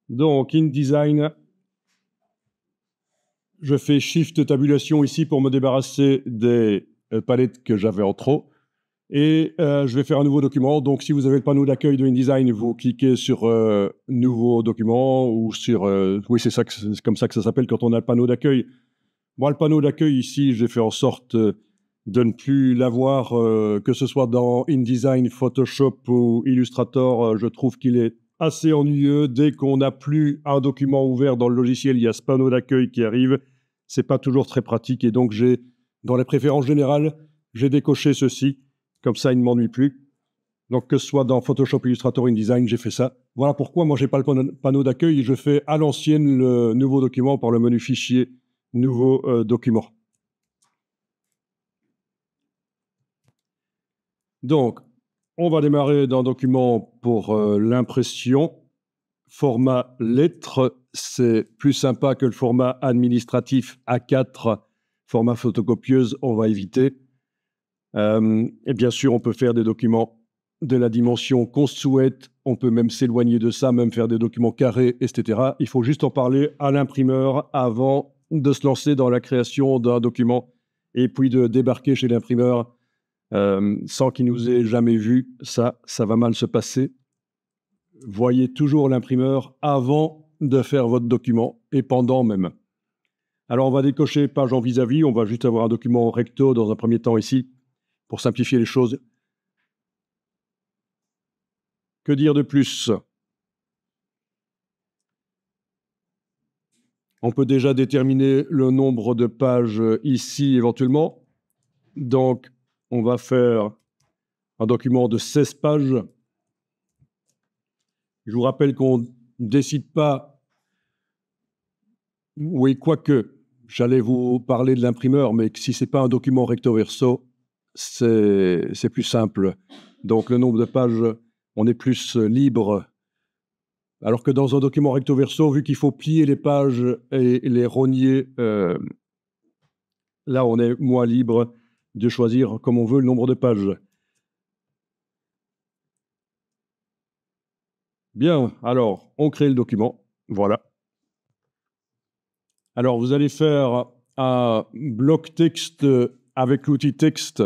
Donc, InDesign, je fais Shift tabulation ici pour me débarrasser des palettes que j'avais en trop. Et je vais faire un nouveau document. Donc, si vous avez le panneau d'accueil de InDesign, vous cliquez sur Nouveau document ou sur... oui, c'est comme ça que ça s'appelle quand on a le panneau d'accueil. Moi, le panneau d'accueil ici, j'ai fait en sorte de ne plus l'avoir, que ce soit dans InDesign, Photoshop ou Illustrator. Je trouve qu'il est assez ennuyeux. Dès qu'on n'a plus un document ouvert dans le logiciel, il y a ce panneau d'accueil qui arrive. C'est pas toujours très pratique. Et donc, dans les préférences générales, j'ai décoché ceci. Comme ça, il ne m'ennuie plus. Donc, que ce soit dans Photoshop, Illustrator, InDesign, j'ai fait ça. Voilà pourquoi moi, j'ai pas le panneau d'accueil. Je fais à l'ancienne le nouveau document par le menu Fichier, Nouveau document. Donc, on va démarrer d'un document pour l'impression. Format lettre, c'est plus sympa que le format administratif A4. Format photocopieuse, on va éviter. Et bien sûr, on peut faire des documents de la dimension qu'on souhaite. On peut même s'éloigner de ça, même faire des documents carrés, etc. Il faut juste en parler à l'imprimeur avant de se lancer dans la création d'un document et puis de débarquer chez l'imprimeur sans qu'il nous ait jamais vu. Ça va mal se passer. Voyez toujours l'imprimeur avant de faire votre document et pendant même. Alors, on va décocher page en vis-à-vis. On va juste avoir un document recto dans un premier temps ici pour simplifier les choses. Que dire de plus? On peut déjà déterminer le nombre de pages ici éventuellement. Donc, on va faire un document de 16 pages. Je vous rappelle qu'on ne décide pas... Oui, quoique, j'allais vous parler de l'imprimeur, mais si ce n'est pas un document recto verso, c'est plus simple. Donc, le nombre de pages, on est plus libre. Alors que dans un document recto verso, vu qu'il faut plier les pages et les rogner, là, on est moins libre de choisir comme on veut le nombre de pages. Bien, alors, on crée le document. Voilà. Alors, vous allez faire un bloc texte avec l'outil texte,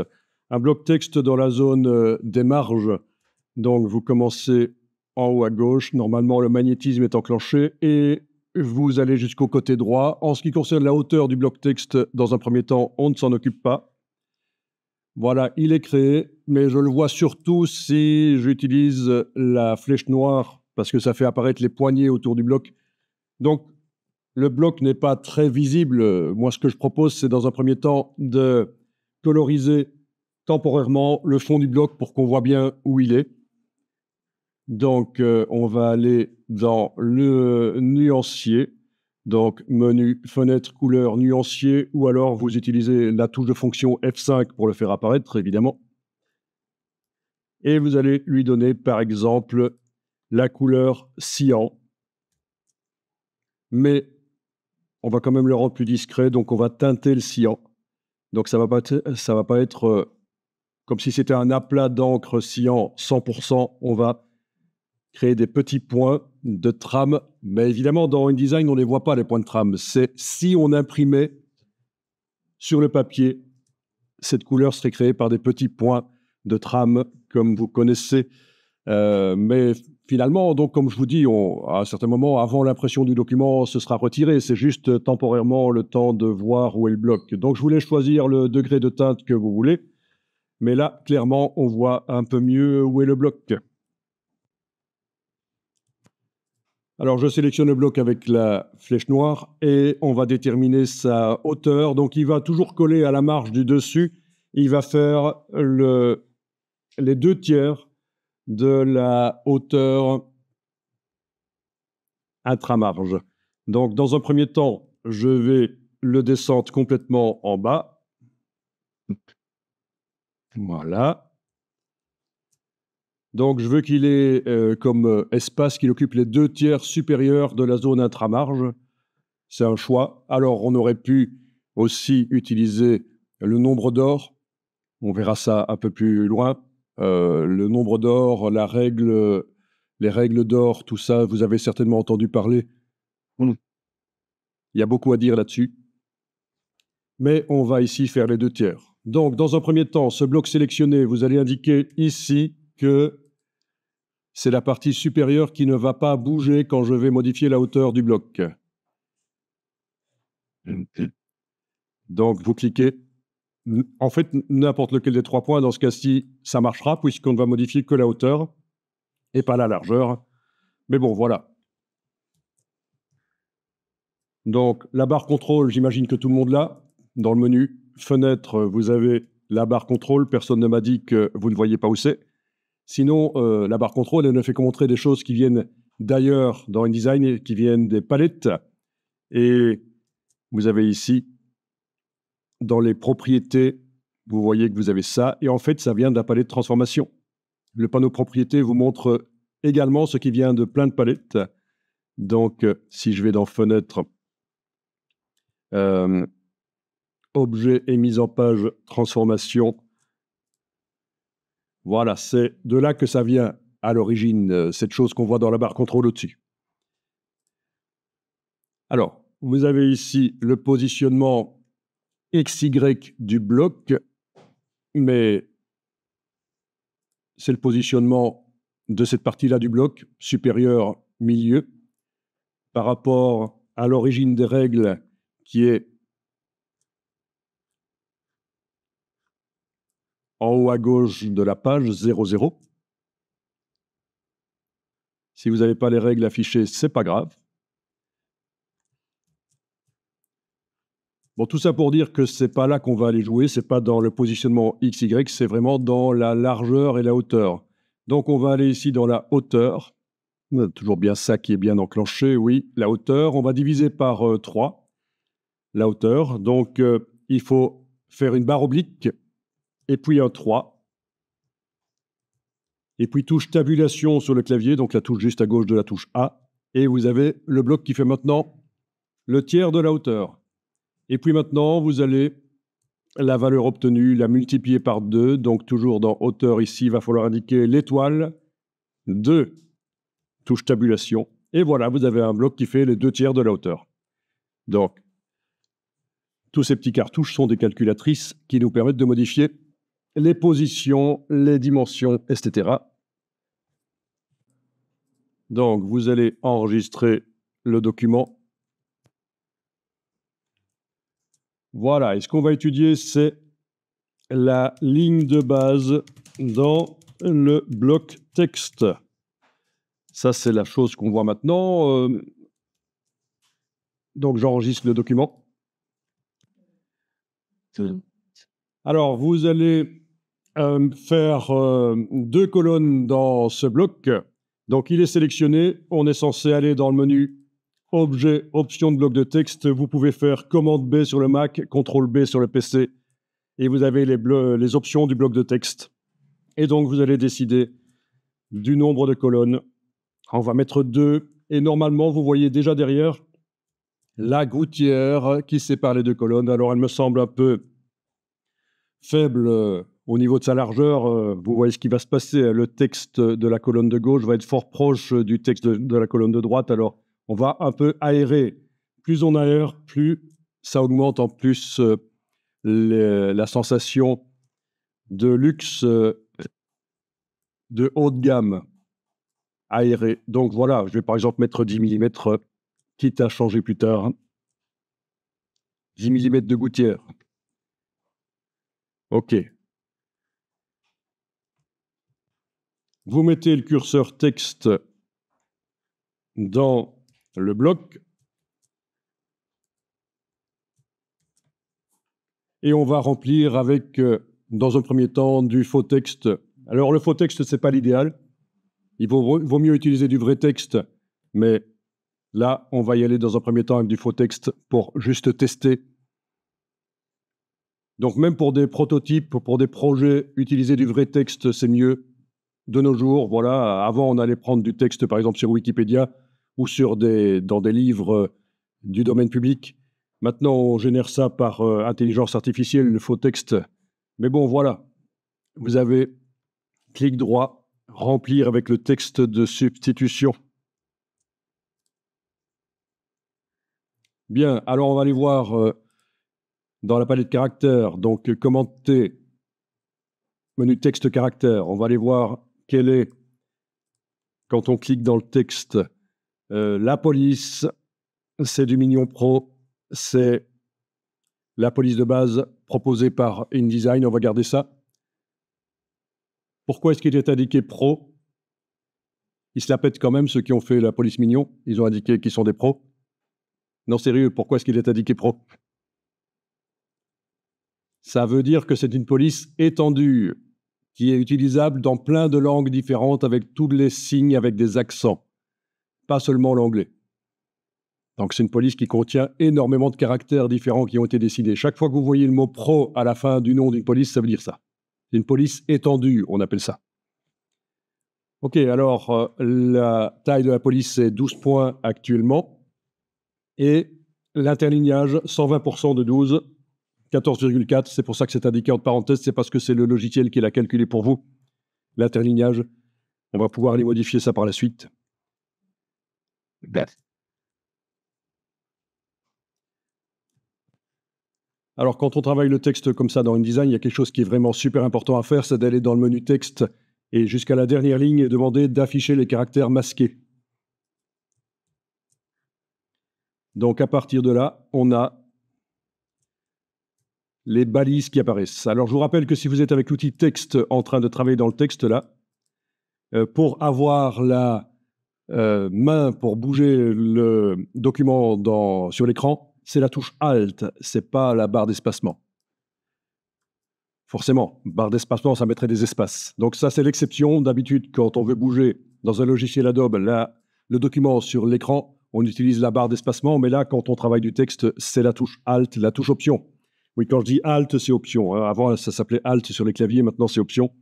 un bloc texte dans la zone des marges. Donc, vous commencez en haut à gauche. Normalement, le magnétisme est enclenché et vous allez jusqu'au côté droit. En ce qui concerne la hauteur du bloc texte, dans un premier temps, on ne s'en occupe pas. Voilà, il est créé, mais je le vois surtout si j'utilise la flèche noire parce que ça fait apparaître les poignées autour du bloc. Donc, le bloc n'est pas très visible. Moi, ce que je propose, c'est dans un premier temps de coloriser temporairement le fond du bloc pour qu'on voit bien où il est. Donc, on va aller dans le nuancier. Donc, menu, fenêtre, couleur, nuancier, ou alors vous utilisez la touche de fonction F5 pour le faire apparaître, évidemment. Et vous allez lui donner, par exemple, la couleur cyan. Mais on va quand même le rendre plus discret, donc on va teinter le cyan. Donc, ça va pas être comme si c'était un aplat d'encre cyan 100%. On va créer des petits points de trame, mais évidemment, dans InDesign, on ne les voit pas, les points de trame. C'est si on imprimait sur le papier, cette couleur serait créée par des petits points de trame, comme vous connaissez. Mais finalement, donc, comme je vous dis, à un certain moment, avant l'impression du document, ce sera retiré. C'est juste temporairement le temps de voir où est le bloc. Donc, je voulais choisir le degré de teinte que vous voulez. Mais là, clairement, on voit un peu mieux où est le bloc. Alors, je sélectionne le bloc avec la flèche noire et on va déterminer sa hauteur. Donc, il va toujours coller à la marge du dessus. Il va faire les 2/3 de la hauteur intramarge. Donc, dans un premier temps, je vais le descendre complètement en bas. Voilà. Donc, je veux qu'il ait comme espace qu'il occupe les 2/3 supérieurs de la zone intramarge. C'est un choix. Alors, on aurait pu aussi utiliser le nombre d'or. On verra ça un peu plus loin. Le nombre d'or, la règle les règles d'or, tout ça, vous avez certainement entendu parler. Il y a beaucoup à dire là-dessus. Mais on va ici faire les 2 tiers. Donc, dans un premier temps, ce bloc sélectionné, vous allez indiquer ici que c'est la partie supérieure qui ne va pas bouger quand je vais modifier la hauteur du bloc. Donc, vous cliquez. En fait, n'importe lequel des 3 points, dans ce cas-ci, ça marchera, puisqu'on ne va modifier que la hauteur et pas la largeur. Mais bon, voilà. Donc, la barre contrôle, j'imagine que tout le monde l'a. Dans le menu fenêtre, vous avez la barre contrôle. Personne ne m'a dit que vous ne voyez pas où c'est. Sinon, la barre contrôle, elle ne fait que montrer des choses qui viennent d'ailleurs dans InDesign et qui viennent des palettes. Et vous avez ici, dans les propriétés, vous voyez que vous avez ça. Et en fait, ça vient de la palette de transformation. Le panneau propriétés vous montre également ce qui vient de plein de palettes. Donc, si je vais dans fenêtre, objet et mise en page, transformation. Voilà, c'est de là que ça vient à l'origine, cette chose qu'on voit dans la barre contrôle au-dessus. Alors, vous avez ici le positionnement XY du bloc, mais c'est le positionnement de cette partie-là du bloc, supérieur, milieu, par rapport à l'origine des règles qui est en haut à gauche de la page 00. Si vous n'avez pas les règles affichées, c'est pas grave. Bon, tout ça pour dire que c'est pas là qu'on va aller jouer, c'est pas dans le positionnement XY, c'est vraiment dans la largeur et la hauteur. Donc on va aller ici dans la hauteur. On a toujours bien ça qui est bien enclenché, oui. La hauteur, on va diviser par 3, la hauteur. Donc il faut faire une barre oblique, et puis un 3. Et puis touche tabulation sur le clavier, donc la touche juste à gauche de la touche A. Et vous avez le bloc qui fait maintenant le tiers de la hauteur. Et puis maintenant, vous allez la valeur obtenue, la multiplier par 2. Donc toujours dans hauteur ici, il va falloir indiquer l'étoile, 2, touche tabulation. Et voilà, vous avez un bloc qui fait les 2 tiers de la hauteur. Donc, tous ces petits cartouches sont des calculatrices qui nous permettent de modifier les positions, les dimensions, etc. Donc, vous allez enregistrer le document. Voilà, et ce qu'on va étudier, c'est la ligne de base dans le bloc texte. Ça, c'est la chose qu'on voit maintenant. Donc, j'enregistre le document. Alors, vous allez faire 2 colonnes dans ce bloc. Donc, il est sélectionné. On est censé aller dans le menu Objet, option de bloc de texte. Vous pouvez faire Commande B sur le Mac, CTRL B sur le PC. Et vous avez les options du bloc de texte. Et donc, vous allez décider du nombre de colonnes. On va mettre 2. Et normalement, vous voyez déjà derrière la gouttière qui sépare les 2 colonnes. Alors, elle me semble un peu faible au niveau de sa largeur. Vous voyez ce qui va se passer. Le texte de la colonne de gauche va être fort proche du texte de la colonne de droite. Alors, on va un peu aérer. Plus on aère, plus ça augmente en plus la sensation de luxe de haut de gamme aéré. Donc voilà, je vais par exemple mettre 10 mm, quitte à changer plus tard. 10 mm de gouttière. OK. Vous mettez le curseur texte dans le bloc. Et on va remplir avec, dans un premier temps, du faux texte. Alors, le faux texte, ce n'est pas l'idéal. Il vaut mieux utiliser du vrai texte. Mais là, on va y aller dans un premier temps avec du faux texte pour juste tester. Donc, même pour des prototypes, pour des projets, utiliser du vrai texte, c'est mieux. De nos jours, voilà, avant, on allait prendre du texte, par exemple, sur Wikipédia ou dans des livres du domaine public. Maintenant, on génère ça par intelligence artificielle, le faux texte. Mais bon, voilà. Vous avez clic droit, remplir avec le texte de substitution. Bien, alors on va aller voir dans la palette caractères, donc commenter, menu texte caractère, on va aller voir quel est, quand on clique dans le texte, la police, c'est du Minion Pro, c'est la police de base proposée par InDesign, on va garder ça. Pourquoi est-ce qu'il est indiqué Pro? Ils se la pètent quand même, ceux qui ont fait la police Mignon, ils ont indiqué qu'ils sont des pros. Non, sérieux, pourquoi est-ce qu'il est indiqué Pro? Ça veut dire que c'est une police étendue, qui est utilisable dans plein de langues différentes, avec tous les signes, avec des accents, pas seulement l'anglais. Donc c'est une police qui contient énormément de caractères différents qui ont été décidés. Chaque fois que vous voyez le mot pro à la fin du nom d'une police, ça veut dire ça. C'est une police étendue, on appelle ça. Ok, alors la taille de la police, c'est 12 points actuellement. Et l'interlignage, 120% de 12, 14,4. C'est pour ça que c'est indiqué entre parenthèses, c'est parce que c'est le logiciel qui l'a calculé pour vous. L'interlignage, on va pouvoir aller modifier ça par la suite. Alors, quand on travaille le texte comme ça dans InDesign, il y a quelque chose qui est vraiment super important à faire, c'est d'aller dans le menu texte et jusqu'à la dernière ligne et demander d'afficher les caractères masqués. Donc, à partir de là, on a les balises qui apparaissent. Alors, je vous rappelle que si vous êtes avec l'outil texte en train de travailler dans le texte là, pour avoir la main pour bouger le document sur l'écran, c'est la touche Alt, c'est pas la barre d'espacement. Forcément, barre d'espacement, ça mettrait des espaces. Donc ça, c'est l'exception. D'habitude, quand on veut bouger dans un logiciel Adobe le document sur l'écran, on utilise la barre d'espacement, mais là, quand on travaille du texte, c'est la touche Alt, la touche Option. Oui, quand je dis Alt, c'est Option. Avant, ça s'appelait Alt sur les claviers, maintenant c'est Option.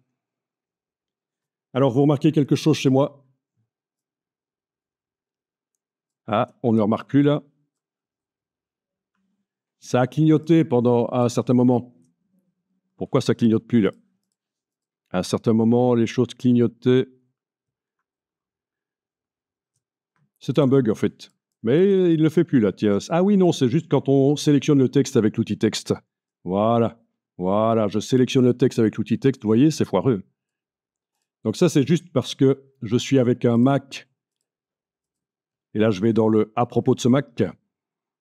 Alors, vous remarquez quelque chose chez moi? Ah, on ne le remarque plus là. Ça a clignoté pendant un certain moment. Pourquoi ça clignote plus là? À un certain moment, les choses clignotaient. C'est un bug en fait. Mais il ne le fait plus là, tiens. Ah oui, non, c'est juste quand on sélectionne le texte avec l'outil texte. Voilà. Voilà, je sélectionne le texte avec l'outil texte. Vous voyez, c'est foireux. Donc ça, c'est juste parce que je suis avec un Mac. Et là, je vais dans le « à propos de ce Mac ».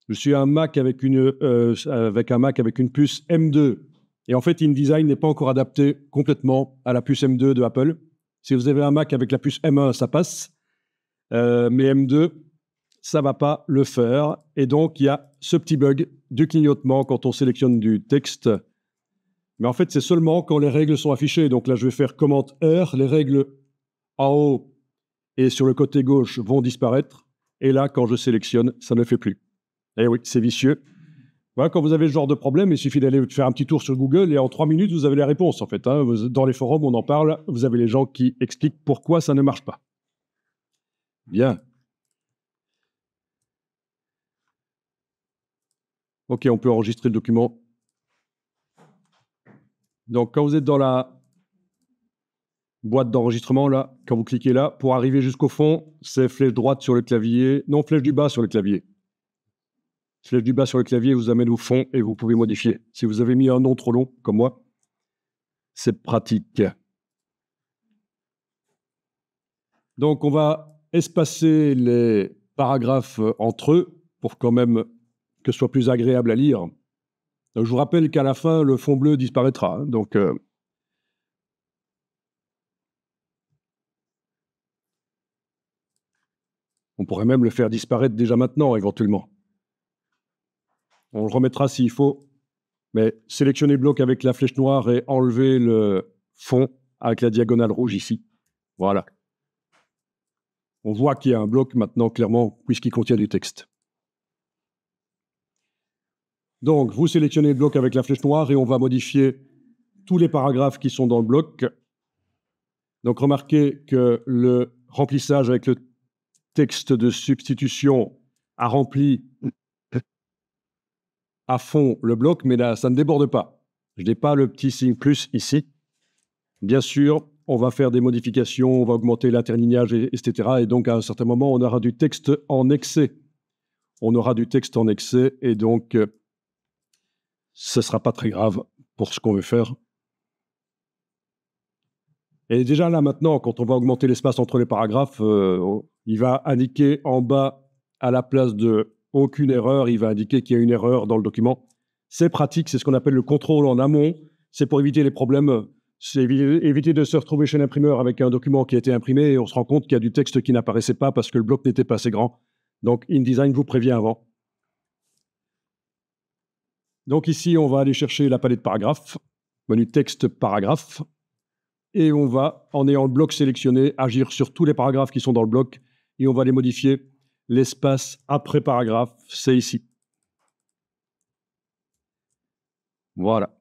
Je suis un Mac avec un Mac avec une puce M2. Et en fait, InDesign n'est pas encore adapté complètement à la puce M2 de Apple. Si vous avez un Mac avec la puce M1, ça passe. Mais M2, ça ne va pas le faire. Et donc, il y a ce petit bug du clignotement quand on sélectionne du texte. Mais en fait, c'est seulement quand les règles sont affichées. Donc là, je vais faire Command R. Les règles en haut et sur le côté gauche vont disparaître. Et là, quand je sélectionne, ça ne fait plus. Eh oui, c'est vicieux. Voilà, quand vous avez ce genre de problème, il suffit d'aller faire un petit tour sur Google et en 3 minutes, vous avez les réponses, en fait. Hein. Dans les forums, on en parle. Vous avez les gens qui expliquent pourquoi ça ne marche pas. Bien. OK, on peut enregistrer le document. Donc, quand vous êtes dans la boîte d'enregistrement, là, quand vous cliquez là, pour arriver jusqu'au fond, c'est flèche droite sur le clavier. Non, flèche du bas sur le clavier. Flèche du bas sur le clavier vous amène au fond et vous pouvez modifier. Si vous avez mis un nom trop long, comme moi, c'est pratique. Donc, on va espacer les paragraphes entre eux pour quand même que ce soit plus agréable à lire. Donc, je vous rappelle qu'à la fin, le fond bleu disparaîtra. Hein, donc, on pourrait même le faire disparaître déjà maintenant, éventuellement. On le remettra s'il faut. Mais sélectionnez le bloc avec la flèche noire et enlevez le fond avec la diagonale rouge ici. Voilà. On voit qu'il y a un bloc maintenant, clairement, puisqu'il contient du texte. Donc, vous sélectionnez le bloc avec la flèche noire et on va modifier tous les paragraphes qui sont dans le bloc. Donc, remarquez que le remplissage avec le texte de substitution a rempli à fond le bloc, mais là, ça ne déborde pas. Je n'ai pas le petit signe plus ici. Bien sûr, on va faire des modifications, on va augmenter l'interlignage, etc. Et donc, à un certain moment, on aura du texte en excès. On aura du texte en excès et donc, ce ne sera pas très grave pour ce qu'on veut faire. Et déjà là, maintenant, quand on va augmenter l'espace entre les paragraphes, il va indiquer en bas, à la place de aucune erreur, il va indiquer qu'il y a une erreur dans le document. C'est pratique, c'est ce qu'on appelle le contrôle en amont. C'est pour éviter les problèmes. C'est éviter de se retrouver chez l'imprimeur avec un document qui a été imprimé et on se rend compte qu'il y a du texte qui n'apparaissait pas parce que le bloc n'était pas assez grand. Donc, InDesign vous prévient avant. Donc ici, on va aller chercher la palette paragraphe, menu texte paragraphe, et on va, en ayant le bloc sélectionné, agir sur tous les paragraphes qui sont dans le bloc et on va les modifier. L'espace après paragraphe, c'est ici. Voilà.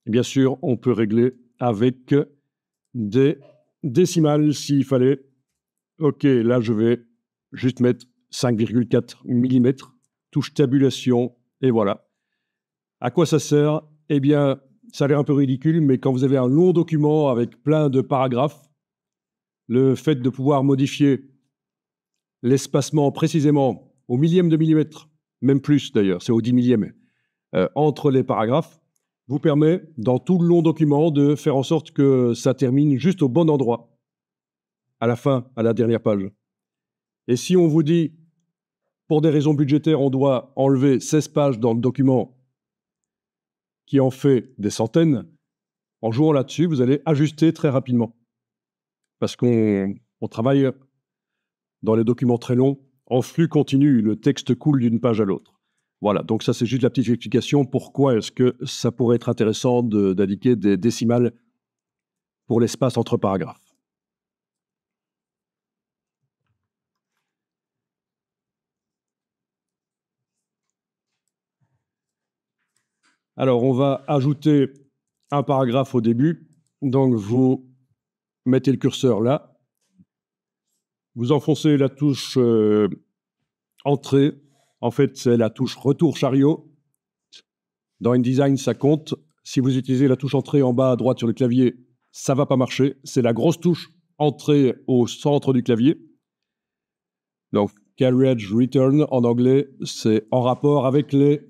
Et bien sûr, on peut régler avec des décimales s'il fallait. OK, là, je vais juste mettre 5,4 mm, touche tabulation, et voilà. À quoi ça sert? Eh bien, ça a l'air un peu ridicule, mais quand vous avez un long document avec plein de paragraphes, le fait de pouvoir modifier l'espacement précisément au millième de millimètre, même plus d'ailleurs, c'est au 10 millième, entre les paragraphes, vous permet, dans tout le long document, de faire en sorte que ça termine juste au bon endroit, à la fin, à la dernière page. Et si on vous dit, pour des raisons budgétaires, on doit enlever 16 pages dans le document qui en fait des centaines, en jouant là-dessus, vous allez ajuster très rapidement. Parce qu'on travaille dans les documents très longs, en flux continu, le texte coule d'une page à l'autre. Voilà, donc ça c'est juste la petite explication pourquoi est-ce que ça pourrait être intéressant d'indiquer des décimales pour l'espace entre paragraphes. Alors on va ajouter un paragraphe au début, donc vous mettez le curseur là, vous enfoncez la touche Entrée, en fait c'est la touche Retour chariot. Dans InDesign, ça compte. Si vous utilisez la touche Entrée en bas à droite sur le clavier, ça ne va pas marcher. C'est la grosse touche Entrée au centre du clavier. Donc, Carriage Return en anglais, c'est en rapport avec les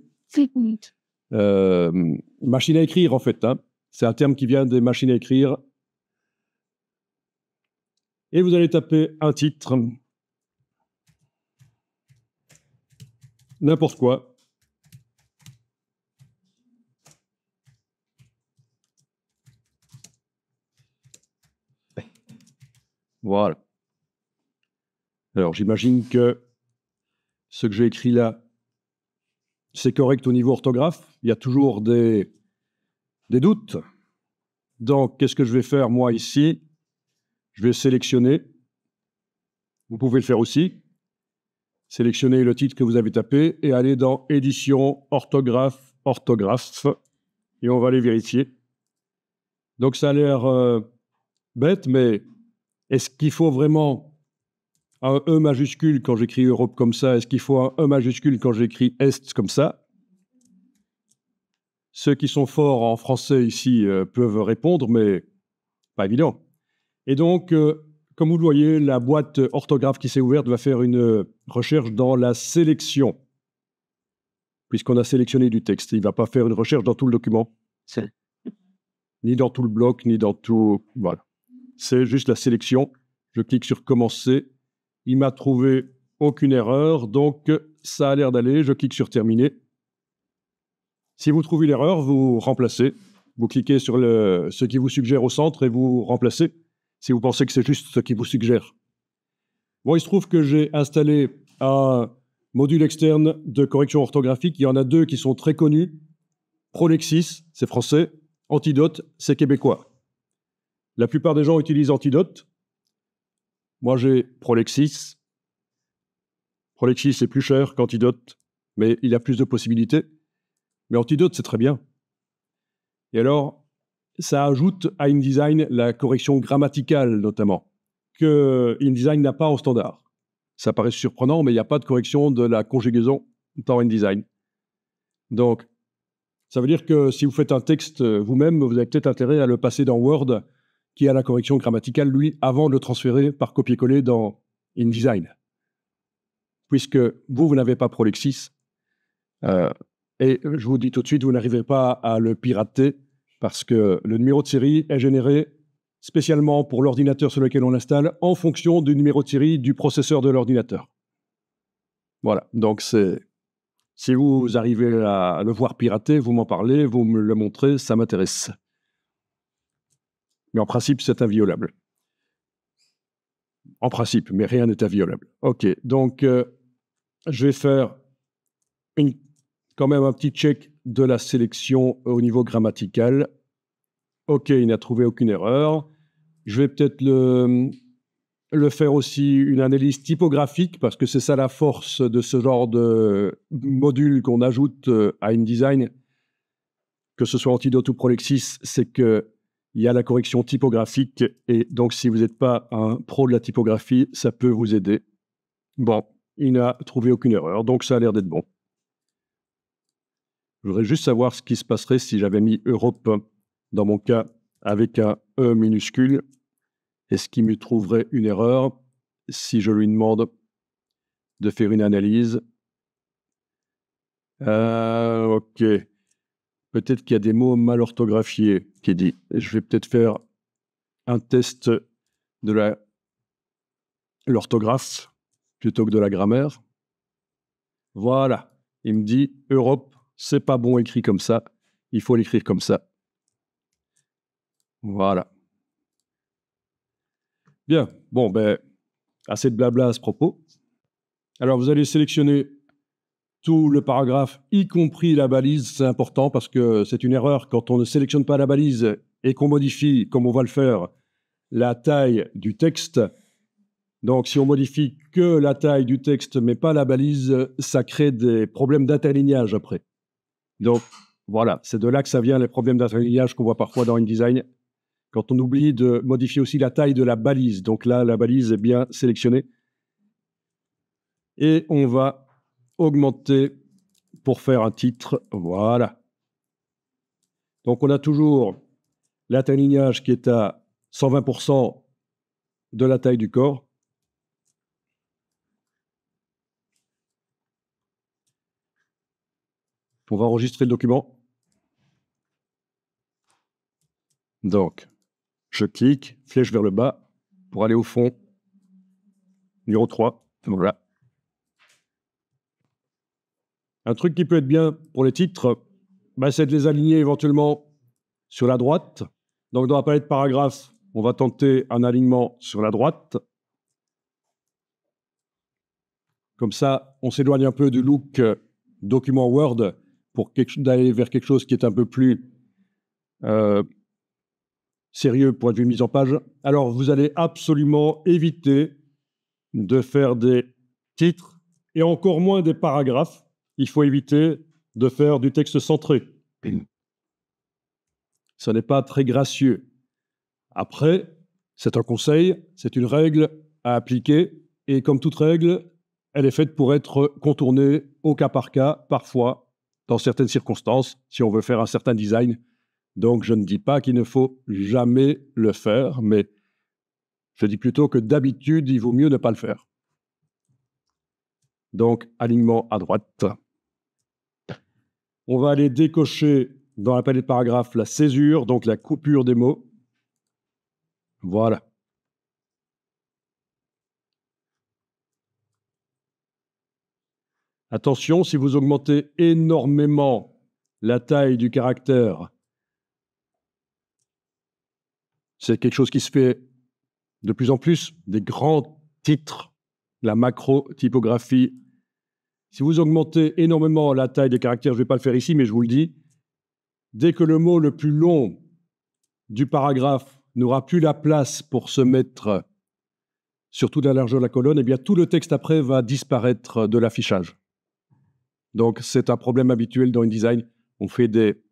machines à écrire, en fait. Hein. C'est un terme qui vient des machines à écrire. Et vous allez taper un titre. N'importe quoi. Voilà. Alors, j'imagine que ce que j'ai écrit là, c'est correct au niveau orthographe. Il y a toujours des doutes. Donc, qu'est-ce que je vais faire, moi, ici? Je vais sélectionner. Vous pouvez le faire aussi. Sélectionner le titre que vous avez tapé et aller dans Édition, orthographe, orthographe. Et on va aller vérifier. Donc, ça a l'air bête, mais est-ce qu'il faut vraiment un E majuscule quand j'écris Europe comme ça? Est-ce qu'il faut un E majuscule quand j'écris Est comme ça? Ceux qui sont forts en français ici peuvent répondre, mais pas évident. Et donc, comme vous le voyez, la boîte orthographe qui s'est ouverte va faire une recherche dans la sélection, puisqu'on a sélectionné du texte. Il ne va pas faire une recherche dans tout le document, ni dans tout le bloc, ni dans tout... Voilà. C'est juste la sélection. Je clique sur Commencer. Il m'a trouvé aucune erreur, donc ça a l'air d'aller. Je clique sur Terminer. Si vous trouvez l'erreur, vous remplacez. Vous cliquez sur ce qui vous suggère au centre et vous remplacez, si vous pensez que c'est juste ce qui vous suggère. Bon, il se trouve que j'ai installé un module externe de correction orthographique. Il y en a deux qui sont très connus. Prolexis, c'est français. Antidote, c'est québécois. La plupart des gens utilisent Antidote. Moi, j'ai Prolexis. Prolexis, c'est plus cher qu'Antidote, mais il a plus de possibilités. Mais Antidote, c'est très bien. Et alors, ça ajoute à InDesign la correction grammaticale, notamment, que InDesign n'a pas en standard. Ça paraît surprenant, mais il n'y a pas de correction de la conjugaison dans InDesign. Donc, Ça veut dire que si vous faites un texte vous-même, vous avez peut-être intérêt à le passer dans Word, qui a la correction grammaticale, lui, avant de le transférer par copier-coller dans InDesign. Puisque vous n'avez pas Prolexis. Et je vous dis tout de suite, vous n'arrivez pas à le pirater parce que le numéro de série est généré spécialement pour l'ordinateur sur lequel on l'installe en fonction du numéro de série du processeur de l'ordinateur. Voilà, donc si vous arrivez à le voir pirater, vous m'en parlez, vous me le montrez, ça m'intéresse. Mais en principe, c'est inviolable. En principe, mais rien n'est inviolable. OK, donc je vais faire quand même un petit check de la sélection au niveau grammatical. OK, il n'a trouvé aucune erreur. Je vais peut-être le faire aussi une analyse typographique, parce que c'est ça la force de ce genre de module qu'on ajoute à InDesign, que ce soit Antidote ou Prolexis, c'est qu'il y a la correction typographique, et donc si vous n'êtes pas un pro de la typographie, ça peut vous aider. Bon, il n'a trouvé aucune erreur, donc ça a l'air d'être bon. Je voudrais juste savoir ce qui se passerait si j'avais mis Europe, dans mon cas, avec un E minuscule. Est-ce qu'il me trouverait une erreur si je lui demande de faire une analyse? OK. Peut-être qu'il y a des mots mal orthographiés qui est dit. Je vais peut-être faire un test de l'orthographe plutôt que de la grammaire. Voilà. Il me dit Europe, c'est pas bon écrit comme ça. Il faut l'écrire comme ça. Voilà. Bien. Bon, ben, assez de blabla à ce propos. Alors, vous allez sélectionner tout le paragraphe, y compris la balise. C'est important parce que c'est une erreur quand on ne sélectionne pas la balise et qu'on modifie, comme on va le faire, la taille du texte. Donc, si on modifie que la taille du texte, mais pas la balise, ça crée des problèmes d'interlignage après. Donc, voilà, c'est de là que ça vient, les problèmes d'interlignage qu'on voit parfois dans InDesign, quand on oublie de modifier aussi la taille de la balise. Donc là, la balise est bien sélectionnée. Et on va augmenter pour faire un titre. Voilà. Donc, on a toujours l'interlignage qui est à 120% de la taille du corps. On va enregistrer le document. Donc, je clique, flèche vers le bas pour aller au fond. Numéro 3. Voilà. Un truc qui peut être bien pour les titres, c'est de les aligner éventuellement sur la droite. Donc, dans la palette paragraphe, on va tenter un alignement sur la droite. Comme ça, on s'éloigne un peu du look document Word pour d'aller vers quelque chose qui est un peu plus sérieux point de vue mise en page. Alors, vous allez absolument éviter de faire des titres et encore moins des paragraphes. Il faut éviter de faire du texte centré. Ce n'est pas très gracieux. Après, c'est un conseil, c'est une règle à appliquer, et comme toute règle, elle est faite pour être contournée au cas par cas, parfois, dans certaines circonstances, si on veut faire un certain design. Donc, je ne dis pas qu'il ne faut jamais le faire, mais je dis plutôt que d'habitude, il vaut mieux ne pas le faire. Donc, alignement à droite. On va aller décocher dans la palette paragraphe la césure, donc la coupure des mots. Voilà. Attention, si vous augmentez énormément la taille du caractère, c'est quelque chose qui se fait de plus en plus, des grands titres, la macro-typographie. Si vous augmentez énormément la taille des caractères, je ne vais pas le faire ici, mais je vous le dis, dès que le mot le plus long du paragraphe n'aura plus la place pour se mettre sur toute la largeur de la colonne, eh bien tout le texte après va disparaître de l'affichage. Donc c'est un problème habituel dans InDesign. On fait des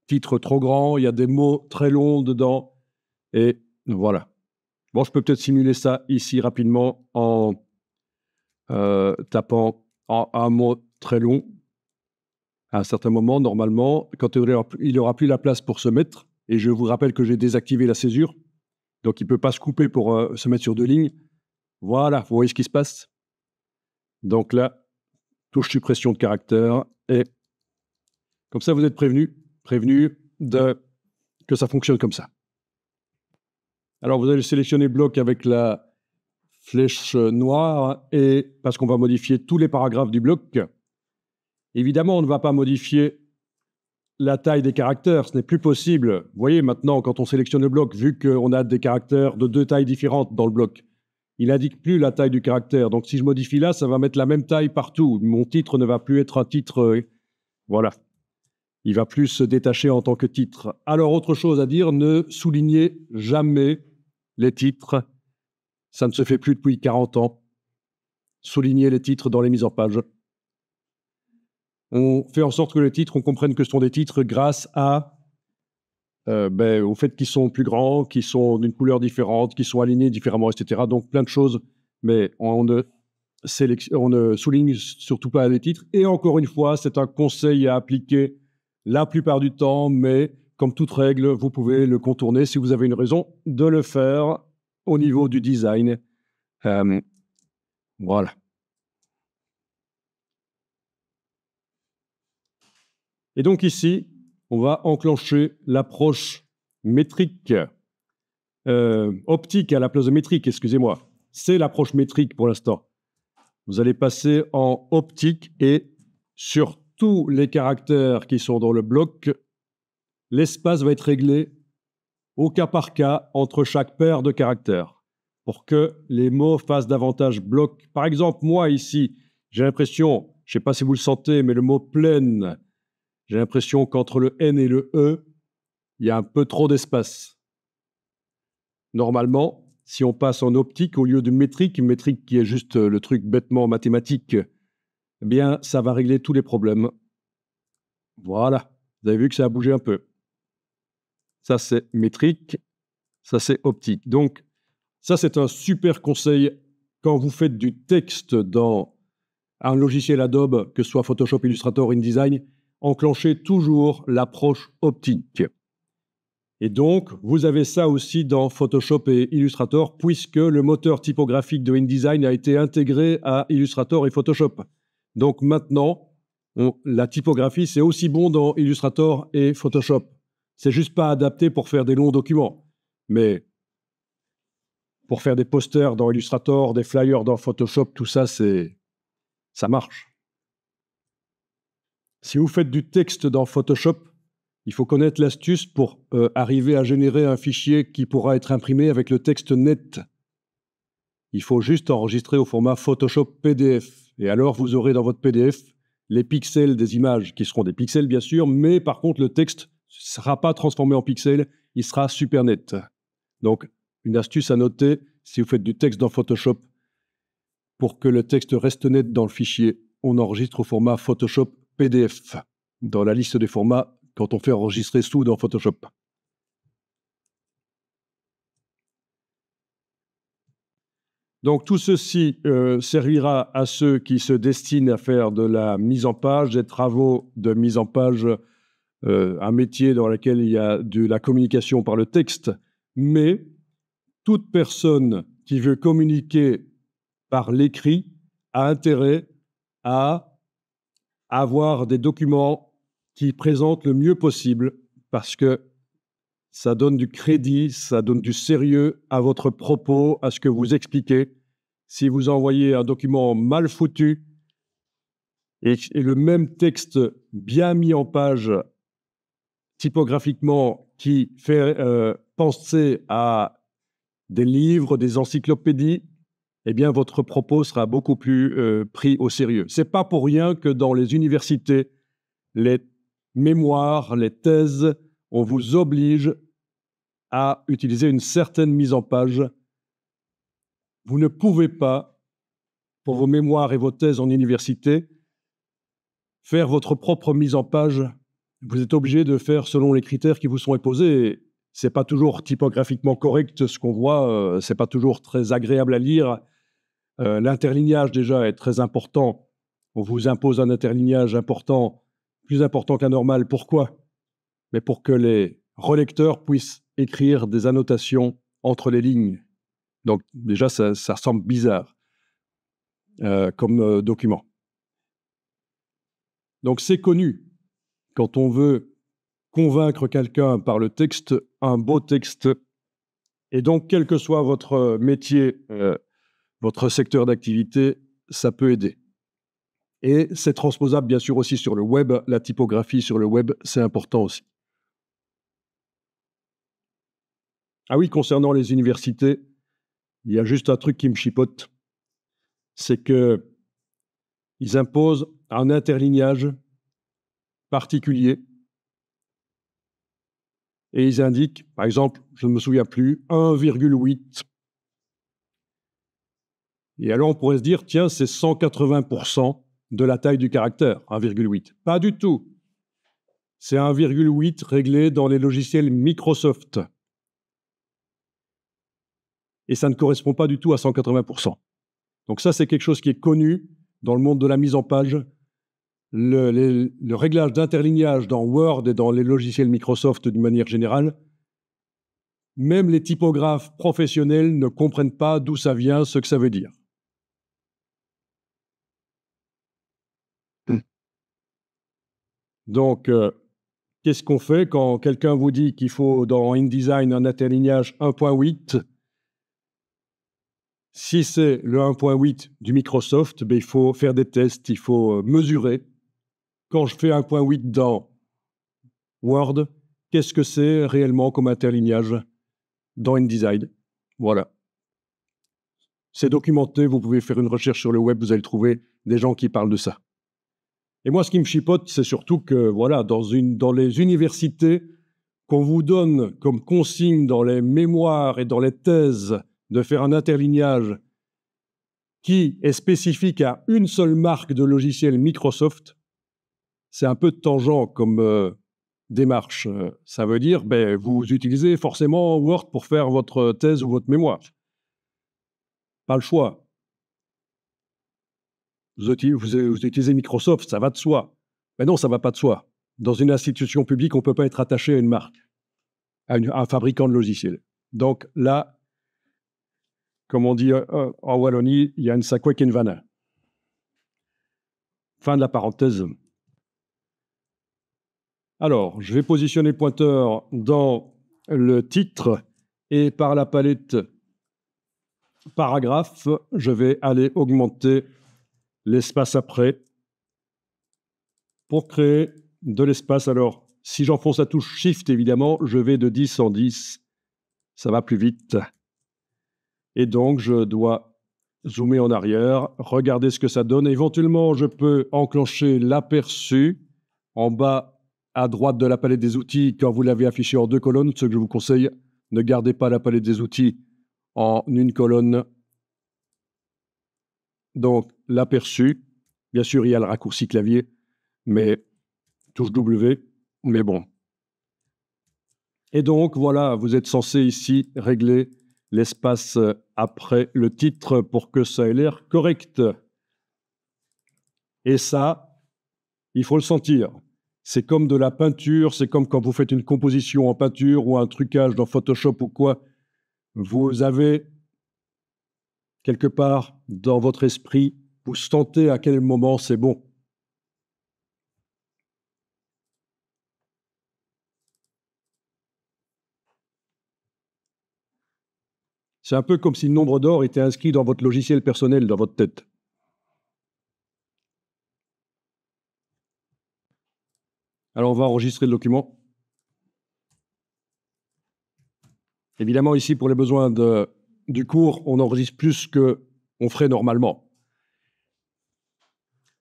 titres trop grands, il y a des mots très longs dedans, et voilà. Bon, je peux peut-être simuler ça ici rapidement en tapant un mot très long. À un certain moment, normalement, quand il n'aura plus la place pour se mettre, et je vous rappelle que j'ai désactivé la césure, donc il ne peut pas se couper pour se mettre sur 2 lignes. Voilà, vous voyez ce qui se passe? Donc là, touche suppression de caractère, et comme ça, vous êtes prévenus que ça fonctionne comme ça. Alors, vous allez sélectionner bloc avec la flèche noire, et parce qu'on va modifier tous les paragraphes du bloc. Évidemment, on ne va pas modifier la taille des caractères, ce n'est plus possible. Vous voyez, maintenant, quand on sélectionne le bloc, vu qu'on a des caractères de 2 tailles différentes dans le bloc, il n'indique plus la taille du caractère. Donc, si je modifie là, ça va mettre la même taille partout. Mon titre ne va plus être un titre... voilà. Il va plus se détacher en tant que titre. Alors, autre chose à dire, ne soulignez jamais les titres. Ça ne se fait plus depuis 40 ans. Soulignez les titres dans les mises en page. On fait en sorte que les titres, on comprenne que ce sont des titres grâce au fait qu'ils sont plus grands, qu'ils sont d'une couleur différente, qu'ils sont alignés différemment, etc. Donc plein de choses, mais on ne souligne surtout pas les titres. Et encore une fois, c'est un conseil à appliquer la plupart du temps, mais comme toute règle, vous pouvez le contourner si vous avez une raison de le faire au niveau du design. Voilà. Et donc ici, on va enclencher l'approche métrique, optique à la place de métrique, excusez-moi. C'est l'approche métrique pour l'instant. Vous allez passer en optique et sur tous les caractères qui sont dans le bloc, l'espace va être réglé au cas par cas entre chaque paire de caractères pour que les mots fassent davantage bloc. Par exemple, moi ici, j'ai l'impression, je ne sais pas si vous le sentez, mais le mot pleine, j'ai l'impression qu'entre le N et le E, il y a un peu trop d'espace. Normalement, si on passe en optique au lieu de métrique, une métrique qui est juste le truc bêtement mathématique, eh bien, ça va régler tous les problèmes. Voilà, vous avez vu que ça a bougé un peu. Ça, c'est métrique, ça, c'est optique. Donc, ça, c'est un super conseil quand vous faites du texte dans un logiciel Adobe, que ce soit Photoshop, Illustrator, InDesign, enclenchez toujours l'approche optique. Et donc, vous avez ça aussi dans Photoshop et Illustrator, puisque le moteur typographique de InDesign a été intégré à Illustrator et Photoshop. Donc maintenant, la typographie, c'est aussi bon dans Illustrator et Photoshop. C'est juste pas adapté pour faire des longs documents. Mais pour faire des posters dans Illustrator, des flyers dans Photoshop, tout ça, ça marche. Si vous faites du texte dans Photoshop, il faut connaître l'astuce pour arriver à générer un fichier qui pourra être imprimé avec le texte net. Il faut juste enregistrer au format Photoshop PDF. Et alors, vous aurez dans votre PDF les pixels des images, qui seront des pixels, bien sûr, mais par contre, le texte ne sera pas transformé en pixels, il sera super net. Donc, une astuce à noter, si vous faites du texte dans Photoshop, pour que le texte reste net dans le fichier, on enregistre au format Photoshop PDF, dans la liste des formats quand on fait enregistrer sous dans Photoshop. Donc tout ceci servira à ceux qui se destinent à faire de la mise en page, des travaux de mise en page, un métier dans lequel il y a de la communication par le texte, mais toute personne qui veut communiquer par l'écrit a intérêt à avoir des documents qui présentent le mieux possible, parce que ça donne du crédit, ça donne du sérieux à votre propos, à ce que vous expliquez. Si vous envoyez un document mal foutu et le même texte bien mis en page typographiquement qui fait penser à des livres, des encyclopédies, eh bien votre propos sera beaucoup plus pris au sérieux. Ce n'est pas pour rien que dans les universités, les mémoires, les thèses, on vous oblige à utiliser une certaine mise en page. Vous ne pouvez pas, pour vos mémoires et vos thèses en université, faire votre propre mise en page. Vous êtes obligé de faire selon les critères qui vous sont imposés. Ce n'est pas toujours typographiquement correct ce qu'on voit, ce n'est pas toujours très agréable à lire. L'interlignage déjà est très important. On vous impose un interlignage important plus important que la normale. Pourquoi? Mais pour que les relecteurs puissent écrire des annotations entre les lignes. Donc déjà, ça semble bizarre comme document. Donc c'est connu. Quand on veut convaincre quelqu'un par le texte, un beau texte, et donc quel que soit votre métier, votre secteur d'activité, ça peut aider. Et c'est transposable bien sûr aussi sur le web. La typographie sur le web, c'est important aussi. Ah oui, concernant les universités, il y a juste un truc qui me chipote, c'est qu'ils imposent un interlignage particulier et ils indiquent, par exemple, je ne me souviens plus, 1,8. Et alors on pourrait se dire, tiens, c'est 180% de la taille du caractère, 1,8. Pas du tout. C'est 1,8 réglé dans les logiciels Microsoft. Et ça ne correspond pas du tout à 180%. Donc ça, c'est quelque chose qui est connu dans le monde de la mise en page. Le réglage d'interlignage dans Word et dans les logiciels Microsoft d'une manière générale, même les typographes professionnels ne comprennent pas d'où ça vient, ce que ça veut dire. Donc, qu'est-ce qu'on fait quand quelqu'un vous dit qu'il faut dans InDesign un interlignage 1.8? Si c'est le 1.8 du Microsoft, ben, il faut faire des tests, il faut mesurer. Quand je fais 1.8 dans Word, qu'est-ce que c'est réellement comme interlignage dans InDesign? Voilà. C'est documenté, vous pouvez faire une recherche sur le web, vous allez trouver des gens qui parlent de ça. Et moi, ce qui me chipote, c'est surtout que, voilà, dans les universités, qu'on vous donne comme consigne dans les mémoires et dans les thèses de faire un interlignage qui est spécifique à une seule marque de logiciel Microsoft, c'est un peu tangent comme démarche. Ça veut dire, ben, vous utilisez forcément Word pour faire votre thèse ou votre mémoire. Pas le choix. Vous utilisez Microsoft, ça va de soi. Mais non, ça ne va pas de soi. Dans une institution publique, on ne peut pas être attaché à une marque, à un fabricant de logiciels. Donc là, comme on dit en Wallonie, il y a une sacoué qui vanne. Fin de la parenthèse. Alors, je vais positionner le pointeur dans le titre et par la palette paragraphe, je vais aller augmenter l'espace après pour créer de l'espace. Alors, si j'enfonce la touche Shift, évidemment, je vais de 10 en 10. Ça va plus vite. Et donc, je dois zoomer en arrière, regarder ce que ça donne. Éventuellement, je peux enclencher l'aperçu en bas à droite de la palette des outils quand vous l'avez affiché en 2 colonnes. Ce que je vous conseille, ne gardez pas la palette des outils en une colonne. Donc, l'aperçu. Bien sûr, il y a le raccourci clavier, mais touche W, mais bon. Et donc, voilà, vous êtes censé ici régler l'espace après le titre pour que ça ait l'air correct. Et ça, il faut le sentir. C'est comme de la peinture, c'est comme quand vous faites une composition en peinture ou un trucage dans Photoshop ou quoi. Vous avez, quelque part, dans votre esprit, vous sentez à quel moment c'est bon. C'est un peu comme si le nombre d'or était inscrit dans votre logiciel personnel, dans votre tête. Alors, on va enregistrer le document. Évidemment, ici, pour les besoins du cours, on enregistre plus qu'on ferait normalement.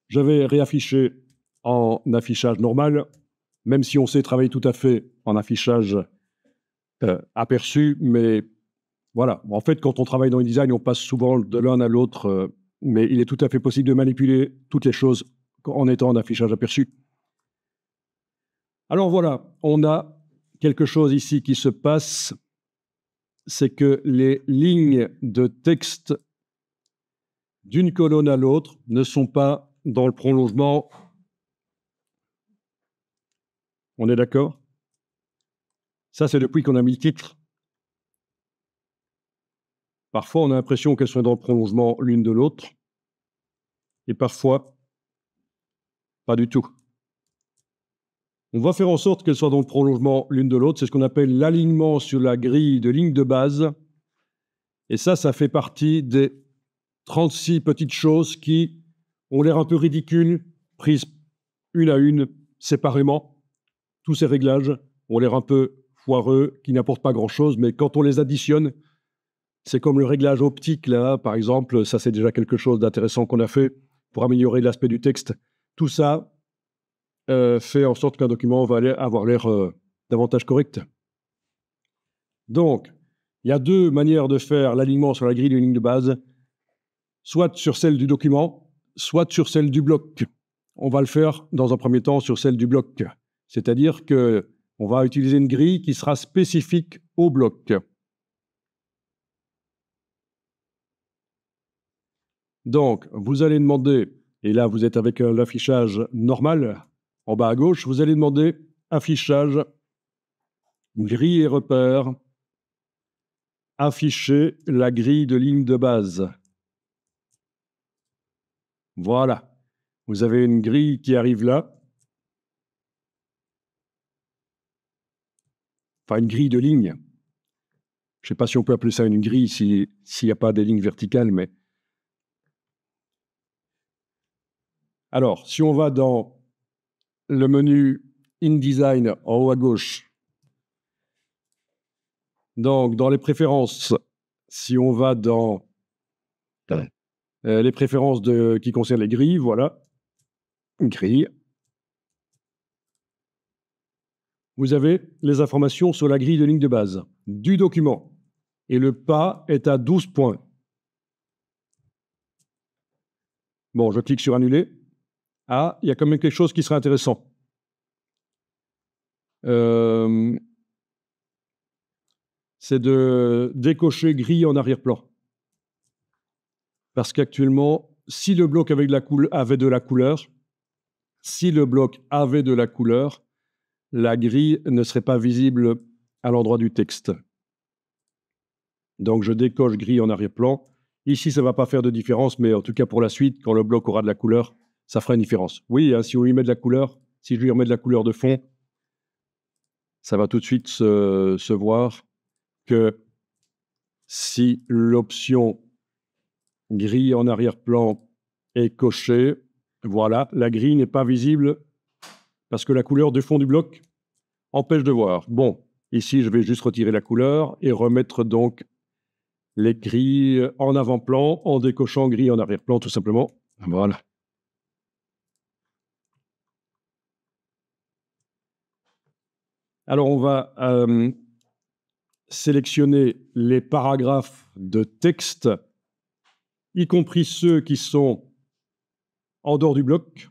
Je vais réafficher en affichage normal, même si on sait travailler tout à fait en affichage aperçu, mais voilà. En fait, quand on travaille dans InDesign, on passe souvent de l'un à l'autre, mais il est tout à fait possible de manipuler toutes les choses en étant en affichage aperçu. Alors voilà, on a quelque chose ici qui se passe, c'est que les lignes de texte d'une colonne à l'autre ne sont pas dans le prolongement On est d'accord? Ça, c'est depuis qu'on a mis le titre. Parfois, on a l'impression qu'elles sont dans le prolongement l'une de l'autre, et parfois, pas du tout. On va faire en sorte qu'elles soient dans le prolongement l'une de l'autre. C'est ce qu'on appelle l'alignement sur la grille de ligne de base. Et ça fait partie des 36 petites choses qui ont l'air un peu ridicules, prises une à une, séparément. Tous ces réglages ont l'air un peu foireux, qui n'apportent pas grand-chose, mais quand on les additionne, c'est comme le réglage optique, là, par exemple, ça c'est déjà quelque chose d'intéressant qu'on a fait pour améliorer l'aspect du texte. Tout ça fait en sorte qu'un document va avoir l'air davantage correct. Donc, il y a deux manières de faire l'alignement sur la grille de ligne de base, soit sur celle du document, soit sur celle du bloc. On va le faire dans un premier temps sur celle du bloc, c'est-à-dire qu'on va utiliser une grille qui sera spécifique au bloc. Donc, vous allez demander, et là vous êtes avec l'affichage normal, en bas à gauche, vous allez demander affichage, grille et repère, afficher la grille de ligne de base. Voilà. Vous avez une grille qui arrive là. Enfin, une grille de lignes. Je ne sais pas si on peut appeler ça une grille s'il n'y a pas des lignes verticales, mais... Alors, si on va dans le menu InDesign en haut à gauche, donc dans les préférences, si on va dans les préférences qui concernent les grilles, voilà, une grille. Vous avez les informations sur la grille de ligne de base du document. Et le pas est à 12 points. Bon, je clique sur annuler. Ah, il y a quand même quelque chose qui serait intéressant. C'est de décocher grille en arrière-plan. Parce qu'actuellement, si le bloc avait de la couleur, la grille ne serait pas visible à l'endroit du texte. Donc, je décoche grille en arrière-plan. Ici, ça ne va pas faire de différence, mais en tout cas, pour la suite, quand le bloc aura de la couleur, ça fera une différence. Oui, hein, si on lui met de la couleur, si je lui remets de la couleur de fond, ça va tout de suite se voir que si l'option grille en arrière-plan est cochée, voilà, la grille n'est pas visible parce que la couleur du fond du bloc empêche de voir. Bon, ici, je vais juste retirer la couleur et remettre donc les grilles en avant-plan en décochant grille en arrière-plan, tout simplement. Voilà. Alors, on va sélectionner les paragraphes de texte, y compris ceux qui sont en dehors du bloc.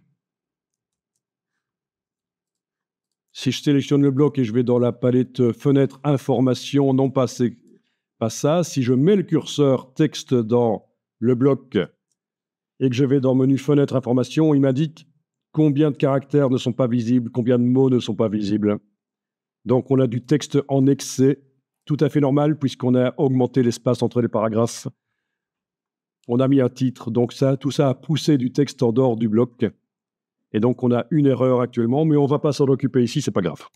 Si je sélectionne le bloc et je vais dans la palette fenêtre information, non pas ça. Si je mets le curseur texte dans le bloc et que je vais dans menu fenêtre information, il m'indique combien de caractères ne sont pas visibles, combien de mots ne sont pas visibles. Donc on a du texte en excès, tout à fait normal puisqu'on a augmenté l'espace entre les paragraphes. On a mis un titre, donc tout ça a poussé du texte en dehors du bloc. Et donc on a une erreur actuellement, mais on ne va pas s'en occuper ici, c'est pas grave.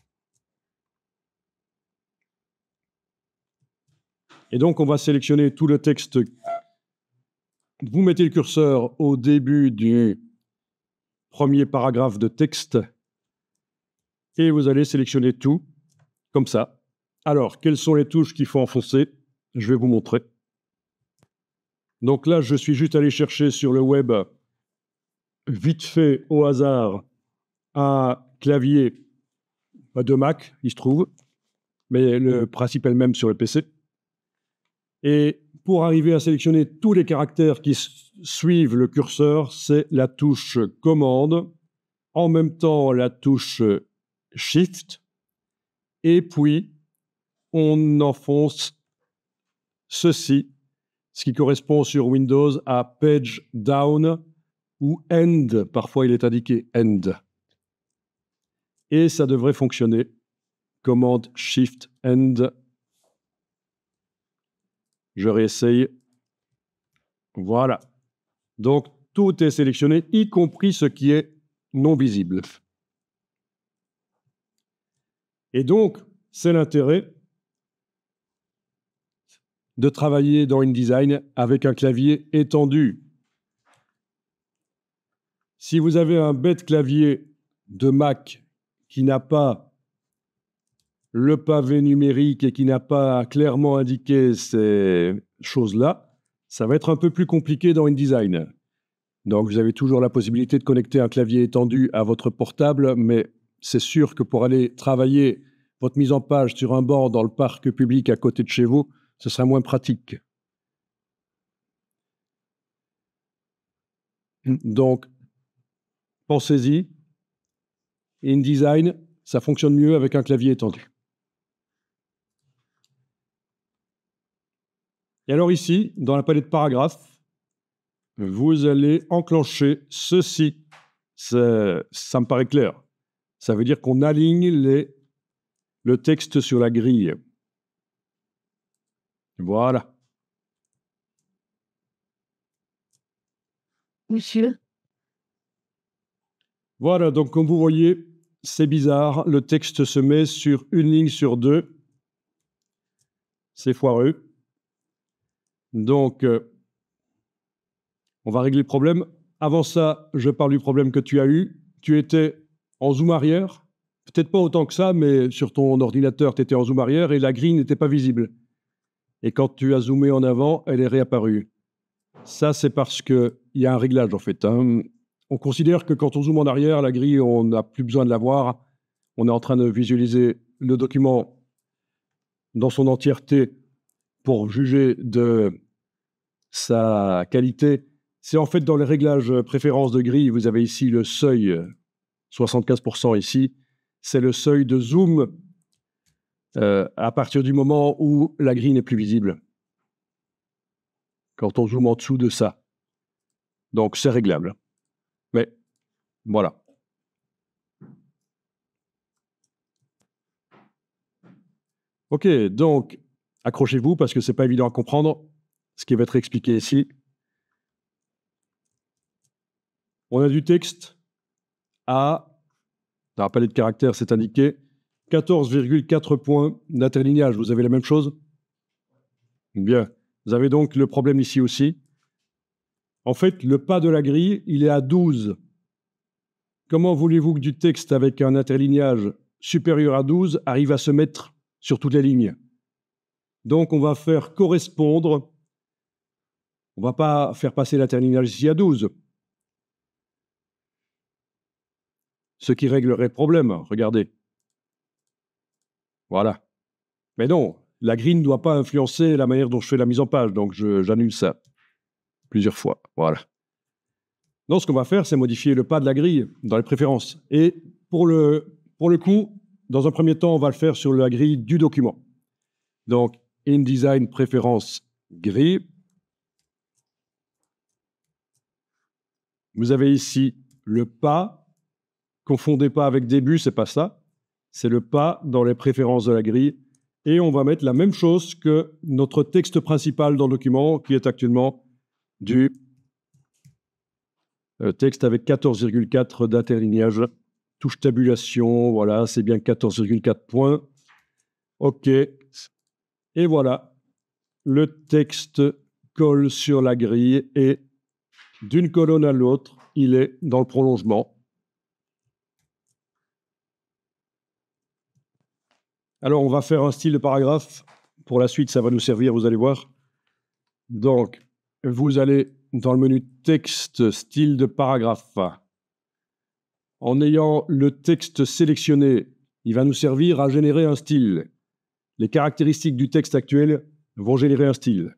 Et donc on va sélectionner tout le texte. Vous mettez le curseur au début du premier paragraphe de texte et vous allez sélectionner tout, comme ça. Alors, quelles sont les touches qu'il faut enfoncer? Je vais vous montrer. Donc là, je suis juste allé chercher sur le web, vite fait, au hasard, un clavier de Mac, il se trouve, mais le principe est le même sur le PC. Et pour arriver à sélectionner tous les caractères qui suivent le curseur, c'est la touche commande, en même temps la touche Shift, et puis on enfonce ceci, ce qui correspond sur Windows à Page Down ou End. Parfois, il est indiqué End. et ça devrait fonctionner. Commande Shift End. Je réessaye. Voilà. Donc, tout est sélectionné, y compris ce qui est non visible. Et donc, c'est l'intérêt de travailler dans InDesign avec un clavier étendu. Si vous avez un bête clavier de Mac qui n'a pas le pavé numérique et qui n'a pas clairement indiqué ces choses-là, ça va être un peu plus compliqué dans InDesign. Donc, vous avez toujours la possibilité de connecter un clavier étendu à votre portable, mais c'est sûr que pour aller travailler votre mise en page sur un banc dans le parc public à côté de chez vous, ce sera moins pratique. Donc, pensez-y. InDesign, ça fonctionne mieux avec un clavier étendu. Et alors ici, dans la palette paragraphe, vous allez enclencher ceci. Ça me paraît clair. Ça veut dire qu'on aligne le texte sur la grille. Voilà. Monsieur. Voilà, donc comme vous voyez, c'est bizarre. Le texte se met sur une ligne sur deux. C'est foireux. Donc, on va régler le problème. Avant ça, je parle du problème que tu as eu. Tu étais en zoom arrière. Peut-être pas autant que ça, mais sur ton ordinateur, tu étais en zoom arrière et la grille n'était pas visible. Et quand tu as zoomé en avant, elle est réapparue. Ça, c'est parce qu'il y a un réglage, en fait. On considère que quand on zoome en arrière, la grille, on n'a plus besoin de la voir. On est en train de visualiser le document dans son entièreté pour juger de sa qualité. C'est en fait dans les réglages préférences de grille, vous avez ici le seuil, 75% ici, c'est le seuil de zoom à partir du moment où la grille n'est plus visible. Quand on zoome en dessous de ça. Donc c'est réglable. Mais voilà. Ok, donc accrochez-vous parce que c'est pas évident à comprendre ce qui va être expliqué ici. On a du texte à, dans la palette de caractères, c'est indiqué 14,4 points d'interlignage. Vous avez la même chose? Bien. Vous avez donc le problème ici aussi. En fait, le pas de la grille, il est à 12. Comment voulez-vous que du texte avec un interlignage supérieur à 12 arrive à se mettre sur toutes les lignes? Donc, on va faire correspondre. On ne va pas faire passer l'interlignage ici à 12. Ce qui réglerait le problème. Regardez. Voilà. Mais non, la grille ne doit pas influencer la manière dont je fais la mise en page. Donc, j'annule ça plusieurs fois. Voilà. Donc, ce qu'on va faire, c'est modifier le pas de la grille dans les préférences. Et pour le coup, dans un premier temps, on va le faire sur la grille du document. Donc, InDesign préférence grille. Vous avez ici le pas. Confondez pas avec début, c'est pas ça. C'est le pas dans les préférences de la grille. Et on va mettre la même chose que notre texte principal dans le document, qui est actuellement du texte avec 14,4 d'interlignage. Touche tabulation, voilà, c'est bien 14,4 points. OK. Et voilà, le texte colle sur la grille et d'une colonne à l'autre, il est dans le prolongement. Alors, on va faire un style de paragraphe. Pour la suite, ça va nous servir, vous allez voir. Donc, vous allez dans le menu texte, style de paragraphe. En ayant le texte sélectionné, il va nous servir à générer un style. Les caractéristiques du texte actuel vont générer un style.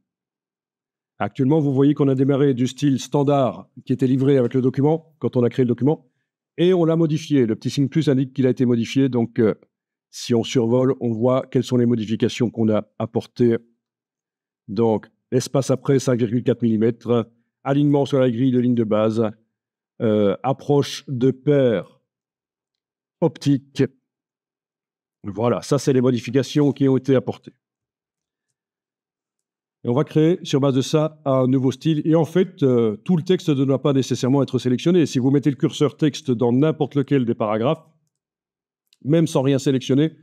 Actuellement, vous voyez qu'on a démarré du style standard qui était livré avec le document, quand on a créé le document, et on l'a modifié. Le petit signe plus indique qu'il a été modifié, donc si on survole, on voit quelles sont les modifications qu'on a apportées. Donc, espace après 5,4 mm, alignement sur la grille de ligne de base, approche de paire optique. Voilà, ça, c'est les modifications qui ont été apportées. Et on va créer, sur base de ça, un nouveau style. Et en fait, tout le texte ne doit pas nécessairement être sélectionné. Si vous mettez le curseur texte dans n'importe lequel des paragraphes, même sans rien sélectionner,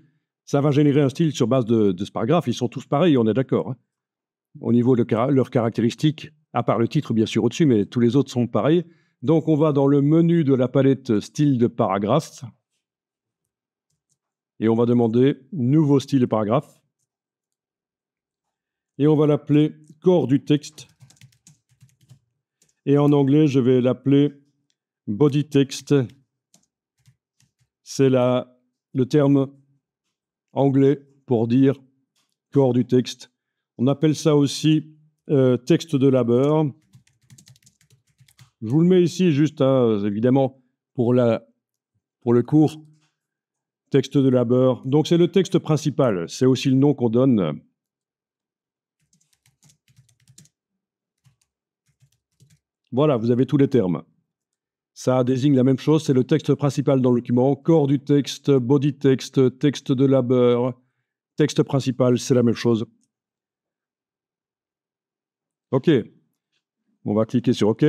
ça va générer un style sur base de ce paragraphe. Ils sont tous pareils, on est d'accord, hein. Au niveau de leurs caractéristiques, à part le titre, bien sûr, au-dessus, mais tous les autres sont pareils. Donc, on va dans le menu de la palette style de paragraphe et on va demander nouveau style de paragraphe. Et on va l'appeler corps du texte. Et en anglais, je vais l'appeler body text. C'est le terme anglais pour dire corps du texte. On appelle ça aussi texte de labeur. Je vous le mets ici juste, hein, évidemment, pour le cours. Texte de labeur. Donc, c'est le texte principal. C'est aussi le nom qu'on donne. Voilà, vous avez tous les termes. Ça désigne la même chose, c'est le texte principal dans le document, corps du texte, body text, texte de labeur, texte principal, c'est la même chose. OK. On va cliquer sur OK.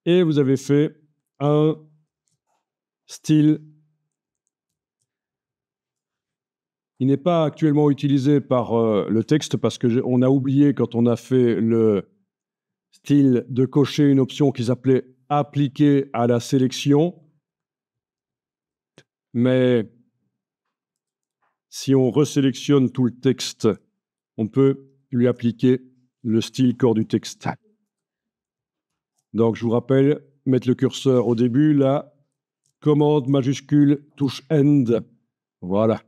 Et vous avez fait un style. Il n'est pas actuellement utilisé par le texte parce qu'on a oublié quand on a fait le style de cocher une option qui s'appelait appliquer à la sélection. Mais si on resélectionne tout le texte, on peut lui appliquer le style corps du texte. Donc, je vous rappelle, mettre le curseur au début, là, commande majuscule, touche End. Voilà.